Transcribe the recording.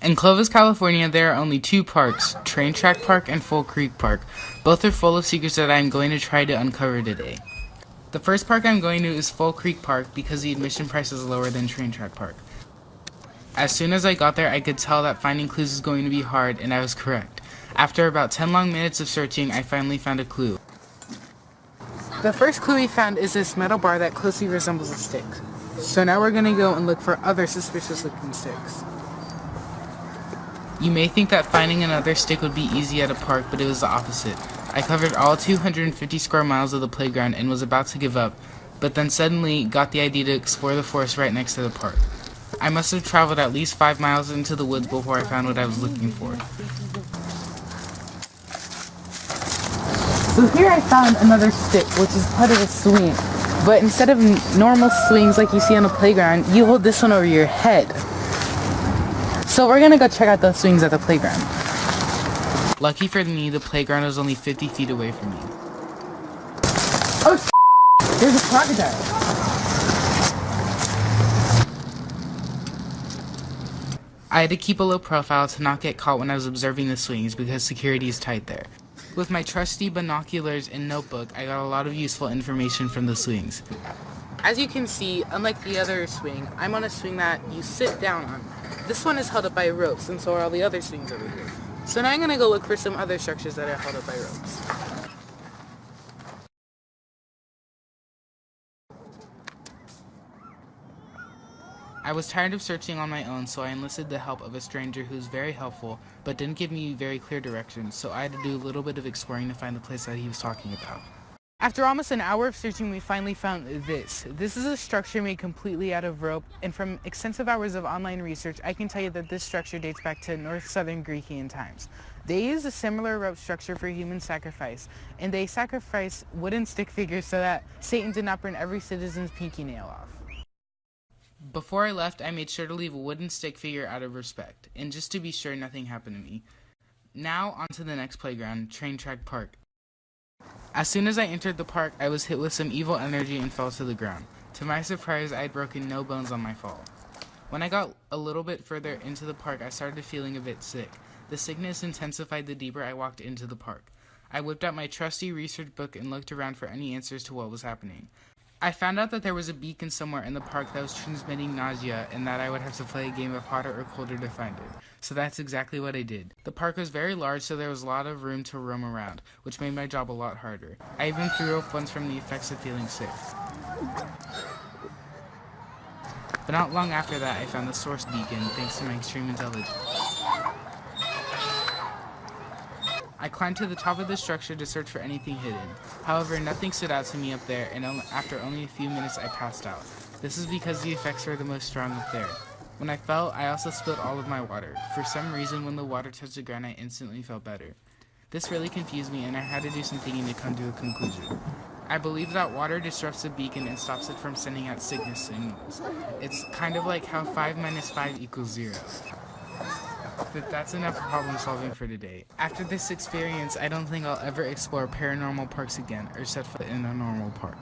In Clovis, California, there are only two parks, Train Track Park and Full Creek Park. Both are full of secrets that I am going to try to uncover today. The first park I'm going to is Full Creek Park because the admission price is lower than Train Track Park. As soon as I got there, I could tell that finding clues is going to be hard, and I was correct. After about 10 long minutes of searching, I finally found a clue. The first clue we found is this metal bar that closely resembles a stick. So now we're going to go and look for other suspicious looking sticks. You may think that finding another stick would be easy at a park, but it was the opposite. I covered all 250 square miles of the playground and was about to give up, but then suddenly got the idea to explore the forest right next to the park. I must have traveled at least 5 miles into the woods before I found what I was looking for. So here I found another stick, which is part of a swing. But instead of normal swings like you see on a playground, you hold this one over your head. So we're gonna go check out those swings at the playground. Lucky for me, the playground was only 50 feet away from me. Oh, there's a crocodile. I had to keep a low profile to not get caught when I was observing the swings because security is tight there. With my trusty binoculars and notebook, I got a lot of useful information from the swings. As you can see, unlike the other swing, I'm on a swing that you sit down on. This one is held up by ropes, and so are all the other swings over here. So now I'm gonna go look for some other structures that are held up by ropes. I was tired of searching on my own, so I enlisted the help of a stranger who was very helpful, but didn't give me very clear directions, so I had to do a little bit of exploring to find the place that he was talking about. After almost an hour of searching, we finally found this. This is a structure made completely out of rope, and from extensive hours of online research, I can tell you that this structure dates back to North-Southern Grecian times. They used a similar rope structure for human sacrifice, and they sacrificed wooden stick figures so that Satan did not burn every citizen's pinky nail off. Before I left, I made sure to leave a wooden stick figure out of respect, and just to be sure nothing happened to me. Now, on to the next playground, Train Track Park. As soon as I entered the park, I was hit with some evil energy and fell to the ground. To my surprise, I had broken no bones on my fall. When I got a little bit further into the park, I started feeling a bit sick. The sickness intensified the deeper I walked into the park. I whipped out my trusty research book and looked around for any answers to what was happening. I found out that there was a beacon somewhere in the park that was transmitting nausea and that I would have to play a game of hotter or colder to find it. So that's exactly what I did. The park was very large, so there was a lot of room to roam around, which made my job a lot harder. I even threw up once from the effects of feeling sick. But not long after that, I found the source beacon thanks to my extreme intelligence. I climbed to the top of the structure to search for anything hidden. However, nothing stood out to me up there, and after only a few minutes I passed out. This is because the effects were the most strong up there. When I fell, I also spilled all of my water. For some reason, when the water touched the ground, I instantly felt better. This really confused me, and I had to do some thinking to come to a conclusion. I believe that water disrupts the beacon and stops it from sending out sickness signals. It's kind of like how 5 minus 5 equals 0. But that's enough problem solving for today. After this experience, I don't think I'll ever explore paranormal parks again or set foot in a normal park.